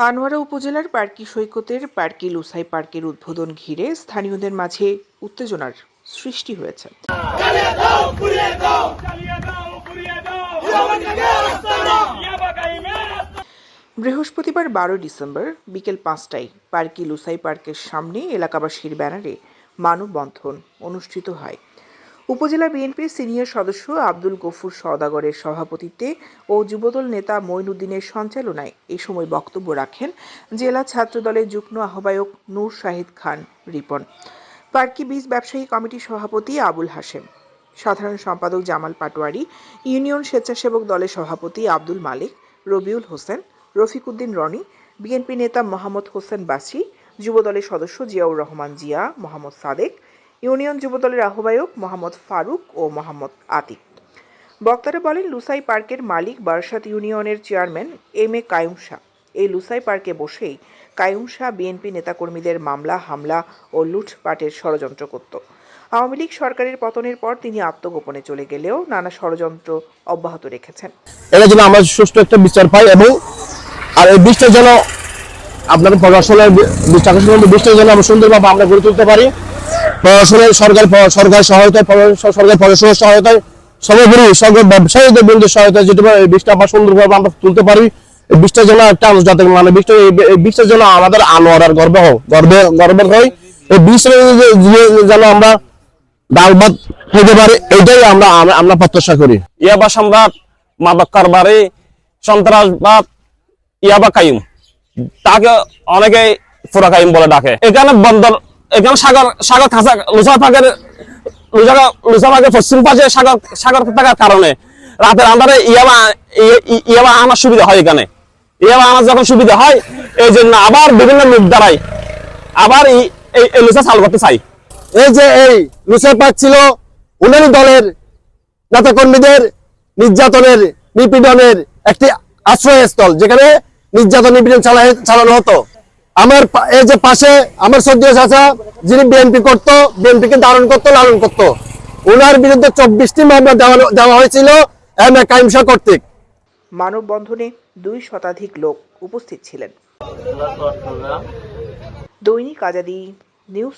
আনোয়ারা উপজেলার পার্কি সৈকতের পার্কি লুসাই পার্কের উদ্বোধন ঘিরে স্থানীয়দের মাঝে উত্তেজনার সৃষ্টি হয়েছে। বৃহস্পতিবার 12 ডিসেম্বর বিকেল 5টায় পার্কি লুসাই পার্কের সামনে এলাকাবাসীর ব্যানারে মানববন্ধন অনুষ্ঠিত হয়। উপজেলা বিএনপির সিনিয়র সদস্য আব্দুল গফুর সওদাগরের সভাপতিত্বে ও যুবদল নেতা মঈনুদ্দিনের সঞ্চালনায় এ সময় বক্তব্য রাখেন জেলা ছাত্রদলের যুগ্ম আহ্বায়ক নূর শাহিদ খান রিপন, পার্কি বীজ ব্যবসায়ী কমিটির সভাপতি আবুল হাশেম, সাধারণ সম্পাদক জামাল পাটোয়ারি, ইউনিয়ন স্বেচ্ছাসেবক দলের সভাপতি আব্দুল মালিক, রবিউল হোসেন, রফিক উদ্দিন রনি, বিএনপি নেতা মোহাম্মদ হোসেন বাসি, যুবদলের সদস্য জিয়াউর রহমান জিয়া, মোহাম্মদ সাদেক, ইউনিয়ন যুবদলের আহ্বায়ক মোহাম্মদ ফারুক ও মোহাম্মদ আতিক। বক্তারা বলেন, লুসাই পার্কের মালিক বারসাত ইউনিয়নের chairman M A Kayum Shah এই লুসাই পার্কে বসেই কায়ুম শাহ বিএনপি নেতাকর্মীদের মামলা, হামলা ও লুটপাটের ষড়যন্ত্র করত। আওয়ামী লীগ সরকারের পতনের পর তিনি আত্মগোপনে চলে গেলেও নানা ষড়যন্ত্র অব্যাহত রেখেছেন। এটা যেন আমরা সুষ্ঠু একটা বিচার পাই এবং আর এই বিষয়টা যেন আপনাদের প্রশাসনের বিষয়টা যেন আমরা সুন্দরভাবে আমরা গড়ে তুলতে পারি। প্রশাসনের সরকার সহায়তায়, সরকার প্রশাসনের সহায়তায়, সর্বোপরি সরকার ব্যবসায়ীদের বন্ধুর সহায়তায় যেটা এই বিষয়টা আমরা সুন্দরভাবে আমরা তুলতে পারি। এই বিষয়টা যেন একটা আন্তর্জাতিক মানে এই বিষয়টা যেন আমাদের আনোয়ারার গর্বের হয়। এই বিষয়টা যেন আমরা ডাল ভাত হতে পারে, এটাই আমরা প্রত্যাশা করি। ইয়াবা সম্রাট, মাদক কারবারি, সন্ত্রাসবাদ, ইয়াবা কাইম, তাকে অনেকে ফোরা কাইম বলে ডাকে। এখানে বন্দর, এখানে সাগর খাঁচা, লুসাফাগের পশ্চিম পাশে সাগর থাকার কারণে রাতের আন্ধারে ইয়াবা আনার সুবিধা হয়। এখানে ইয়াবা আনার যখন সুবিধা হয়, এই জন্য আবার বিভিন্ন লোক দ্বারাই আবার এই লুসা চালু করতে চাই। এই যে এই লুসাই পার্ক ছিল উনারি দলের নেতাকর্মীদের নির্যাতনের, নিপীড়নের একটি আশ্রয়স্থল, যেখানে নির্যাতন নিপীড়ন চালানো হতো। আমার এই যে পাশে আমার সদ্য চাচা, যিনি বিএনপি করতো, বিএনপিকে লালন করতো, ওনার বিরুদ্ধে 24টি মামলা দেওয়া হয়েছিল এম এ কায়ুম শাহ কর্তৃক। মানববন্ধনে 2 শতাধিক লোক উপস্থিত ছিলেন। দৈনিক আজাদী নিউজ।